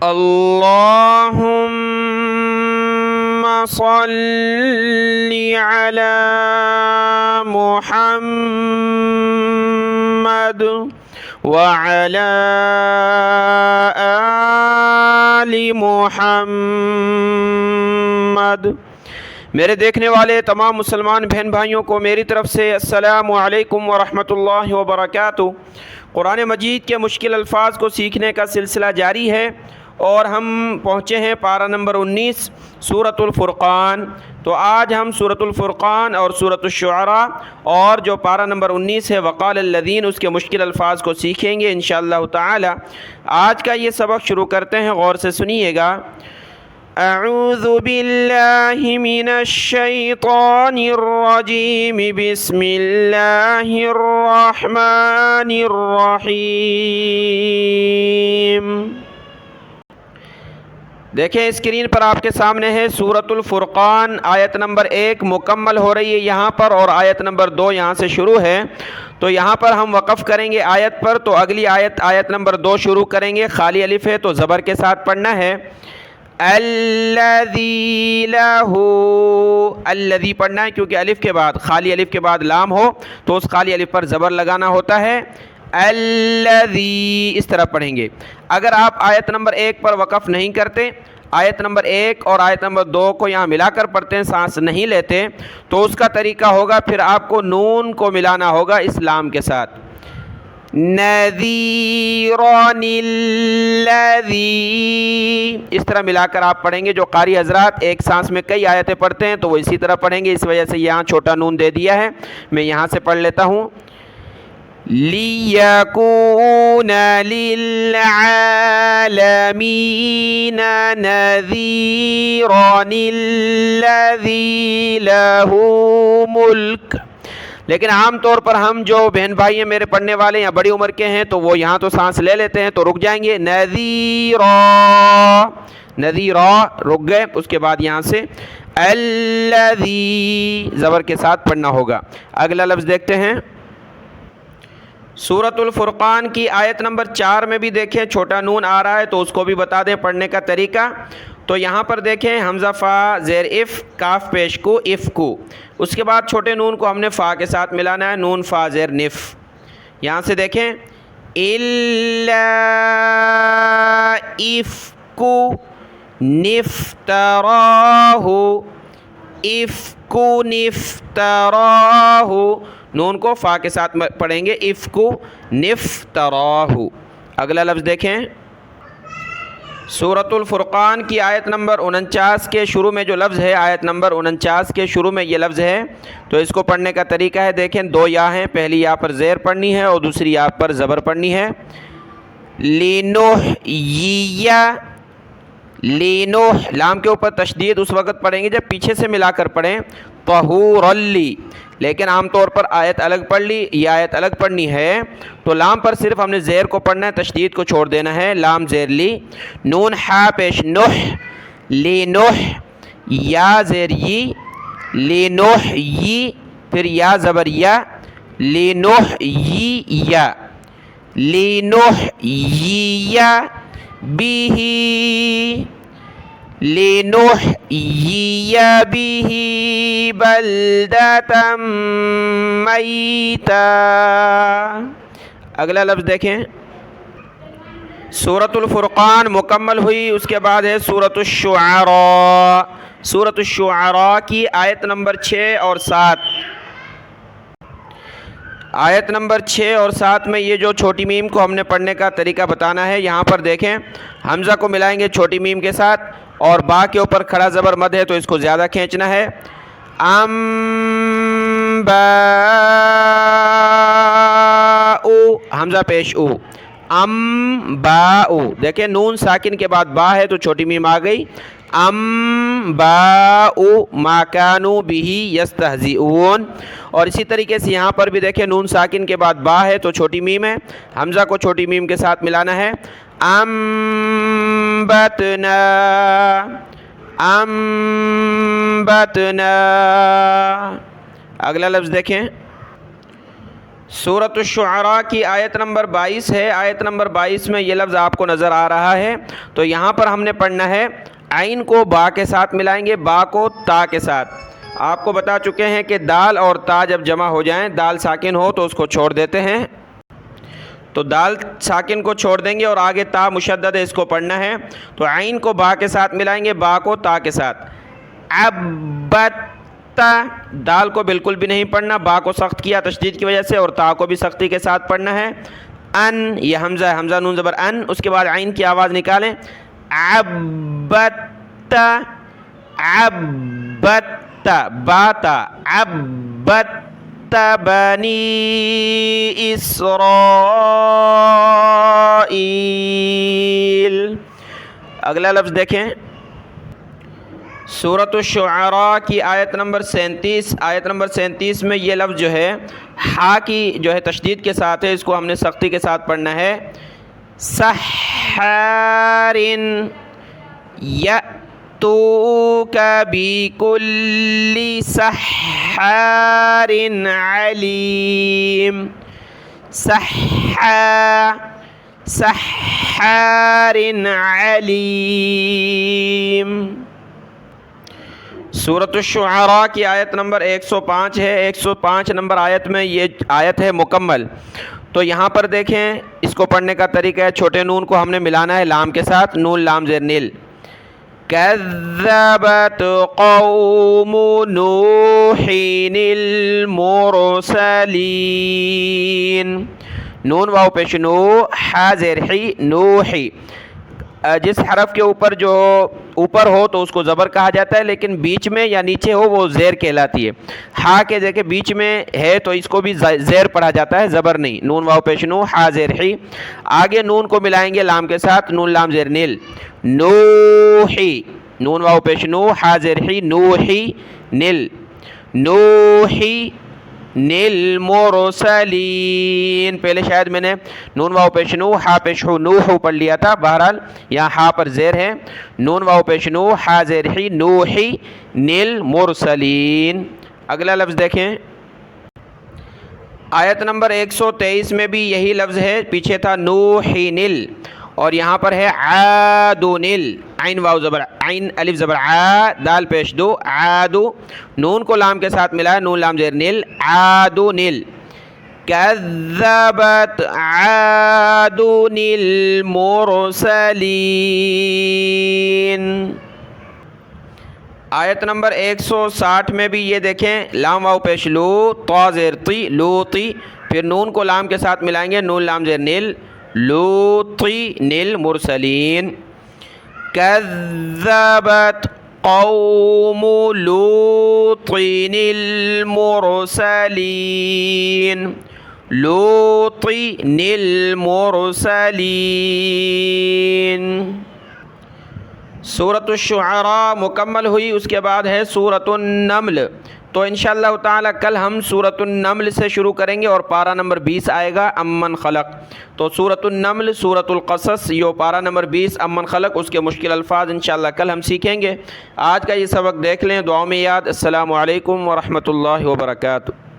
اللهم صل على محمد وعلى آل محمد۔ میرے دیکھنے والے تمام مسلمان بہن بھائیوں کو میری طرف سے السلام علیکم ورحمۃ اللہ وبرکاتہ۔ قرآن مجید کے مشکل الفاظ کو سیکھنے کا سلسلہ جاری ہے اور ہم پہنچے ہیں پارہ نمبر 19 سورۃ الفرقان۔ تو آج ہم سورۃ الفرقان اور سورۃ الشعراء اور جو پارہ نمبر 19 ہے وقال الذین، اس کے مشکل الفاظ کو سیکھیں گے انشاءاللہ تعالی۔ آج کا یہ سبق شروع کرتے ہیں، غور سے سنیے گا۔ اعوذ باللہ من الشیطان الرجیم، بسم اللہ الرحمن الرحیم۔ دیکھیں اسکرین پر آپ کے سامنے ہے سورۃ الفرقان، آیت نمبر 1 مکمل ہو رہی ہے یہاں پر، اور آیت نمبر 2 یہاں سے شروع ہے۔ تو یہاں پر ہم وقف کریں گے آیت پر، تو اگلی آیت نمبر 2 شروع کریں گے۔ خالی الف ہے تو زبر کے ساتھ پڑھنا ہے۔ الذی لہ، الذی پڑھنا ہے کیونکہ الف کے بعد، خالی الف کے بعد لام ہو تو اس خالی الف پر زبر لگانا ہوتا ہے۔ الذی اس طرح پڑھیں گے۔ اگر آپ آیت نمبر 1 پر وقف نہیں کرتے، آیت نمبر 1 اور آیت نمبر 2 کو یہاں ملا کر پڑھتے ہیں، سانس نہیں لیتے، تو اس کا طریقہ ہوگا پھر آپ کو نون کو ملانا ہوگا اسلام کے ساتھ۔ نذیران الذی، اس طرح ملا کر آپ پڑھیں گے۔ جو قاری حضرات ایک سانس میں کئی آیتیں پڑھتے ہیں تو وہ اسی طرح پڑھیں گے، اس وجہ سے یہاں چھوٹا نون دے دیا ہے۔ میں یہاں سے پڑھ لیتا ہوں۔ لِيَكُونَ لِلْعَالَمِينَ نَذِيرًا الَّذِي لَهُ مُلْكٌ۔ لیکن عام طور پر ہم جو بہن بھائی ہیں میرے پڑھنے والے یا بڑی عمر کے ہیں تو وہ یہاں تو سانس لے لیتے ہیں تو رک جائیں گے۔ نذیرا، نذیرا رک گئے، اس کے بعد یہاں سے الذی زبر کے ساتھ پڑھنا ہوگا۔ اگلا لفظ دیکھتے ہیں۔ سورۃ الفرقان کی آیت نمبر 4 میں بھی دیکھیں چھوٹا نون آ رہا ہے تو اس کو بھی بتا دیں پڑھنے کا طریقہ۔ تو یہاں پر دیکھیں حمزہ فا زیر اف، کاف پیش کو، اف کو، اس کے بعد چھوٹے نون کو ہم نے فا کے ساتھ ملانا ہے، نون فا زیر نف۔ یہاں سے دیکھیں الا افک نفتراہ، افک نفتراہ، نون کو فا کے ساتھ پڑھیں گے، افک نفتراہ۔ اگلا لفظ دیکھیں۔ سورۃ الفرقان کی آیت نمبر 49 کے شروع میں جو لفظ ہے، آیت نمبر 49 کے شروع میں یہ لفظ ہے، تو اس کو پڑھنے کا طریقہ ہے، دیکھیں 2 یا ہیں، پہلی یا پر زیر پڑھنی ہے اور دوسری یا پر زبر پڑھنی ہے۔ لِنُحْيِيَ، لینوح، لام کے اوپر تشدید اس وقت پڑھیں گے جب پیچھے سے ملا کر پڑھیں، طہورا لی، لیکن عام طور پر آیت الگ پڑھ لی، یہ آیت الگ پڑھنی ہے تو لام پر صرف ہم نے زیر کو پڑھنا ہے، تشدید کو چھوڑ دینا ہے، لام زیر لی، نون ہا پیش نوح، لینوح، یا زیر ی، لینوح ی، پھر یا زبر یا، لینوح ی یا، لینوح ی بیہی، لِنُحْيِيَ بِهِ بَلْدَةً مَيْتًا۔ اگلا لفظ دیکھیں۔ سورۃ الفرقان مکمل ہوئی، اس کے بعد ہے سورۃ الشعراء۔ سورۃ الشعراء کی آیت نمبر 6 اور 7۔ آیت نمبر 6 اور 7 میں یہ جو چھوٹی میم کو ہم نے پڑھنے کا طریقہ بتانا ہے، یہاں پر دیکھیں حمزہ کو ملائیں گے چھوٹی میم کے ساتھ، اور با کے اوپر کھڑا زبر مد ہے تو اس کو زیادہ کھینچنا ہے۔ امباؤ، حمزہ پیش او، امباؤ، دیکھیں نون ساکن کے بعد با ہے تو چھوٹی میم آ گئی۔ امباؤ ما کانوا بہ یستہزئون، اور اسی طریقے سے یہاں پر بھی دیکھیں نون ساکن کے بعد با ہے تو چھوٹی میم ہے، حمزہ کو چھوٹی میم کے ساتھ ملانا ہے۔ انبتنا، انبتنا۔ اگلا لفظ دیکھیں۔ سورۃ الشعراء کی آیت نمبر 22 ہے. آیت نمبر 22 میں یہ لفظ آپ کو نظر آ رہا ہے. تو یہاں پر ہم نے پڑھنا ہے عین کو با کے ساتھ ملائیں گے, با کو تا کے ساتھ. آپ کو بتا چکے ہیں کہ دال اور تا جب جمع ہو جائیں, دال ساکن ہو تو اس کو چھوڑ دیتے ہیں, تو دال ساکن کو چھوڑ دیں گے اور آگے تا مشدد ہے, اس کو پڑھنا ہے. تو عین کو با کے ساتھ ملائیں گے, با کو تا کے ساتھ. عبت, دال کو بالکل بھی نہیں پڑھنا, با کو سخت کیا تشدید کی وجہ سے, اور تا کو بھی سختی کے ساتھ پڑھنا ہے. ان, یہ حمزہ ہے, حمزہ نون زبر ان, اس کے بعد عین کی آواز نکالیں. عبت, عبت, باتا, عبت بنی اسرائیل. اگلا لفظ دیکھیں, سورۃ الشعراء کی آیت نمبر 37. آیت نمبر 37 میں یہ لفظ جو ہے ہا کی جو ہے تشدید کے ساتھ ہے, اس کو ہم نے سختی کے ساتھ پڑھنا ہے. سحار یأتوک بکل سحار علیم. سحار علیم. سورۃ الشعراء کی آیت نمبر 105 ہے. 105 نمبر آیت میں یہ آیت ہے مکمل. تو یہاں پر دیکھیں اس کو پڑھنے کا طریقہ ہے, چھوٹے نون کو ہم نے ملانا ہے لام کے ساتھ, نون لام زیر نیل. کذبت قوم نوح المرسلین. نون واو پیش نو, ہا زیر حی, نوحی. جس حرف کے اوپر جو اوپر ہو تو اس کو زبر کہا جاتا ہے, لیکن بیچ میں یا نیچے ہو وہ زیر کہلاتی ہے. ہا کے دیکھیں بیچ میں ہے تو اس کو بھی زیر پڑھا جاتا ہے, زبر نہیں. نون واو پیش نو, ہا زیر حی. آگے نون کو ملائیں گے لام کے ساتھ, نون لام زیر نیل. نوحی, نون واو پیش نو, ہا زیر حی, نوحی نیل. نوحی نیل مرسلین. پہلے شاید میں نے نون واو پیش نو, ہا پیش ہو, نوح پڑھ لیا تھا, بہرحال یہاں ہا پر زیر ہے. نون واو پیش نو, ہا زیر حی, نوحی نیل مرسلین. اگلا لفظ دیکھیں, آیت نمبر 123 میں بھی یہی لفظ ہے, پیچھے تھا نوحی نیل, اور یہاں پر ہے عادونل. عین واو زبر, عین الف زبر عا, دال پیش دو, عادو. نون کو لام کے ساتھ ملا ہے, نون لام زیر نیل, عادونل. کذبت عادن المرسلین. آیت نمبر 160 میں بھی یہ دیکھیں, لام واو پیش لو, طا زیر تی, لوطی. پھر نون کو لام کے ساتھ ملائیں گے, نون لام زیر نیل, لوطی نیل مرسلین. کذبت قوم لوط المرسلین. لوط المرسلین. سورۃ الشعراء مکمل ہوئی. اس کے بعد ہے سورۃ النمل. تو انشاءاللہ تعالی کل ہم سورۃ النمل سے شروع کریں گے, اور پارہ نمبر 20 آئے گا, امن خلق. تو سورۃ النمل, سورۃ القصص, یہ پارہ نمبر 20 امن خلق, اس کے مشکل الفاظ انشاءاللہ کل ہم سیکھیں گے. آج کا یہ سبق دیکھ لیں, دعاؤں میں یاد. السلام علیکم ورحمۃ اللہ وبرکاتہ.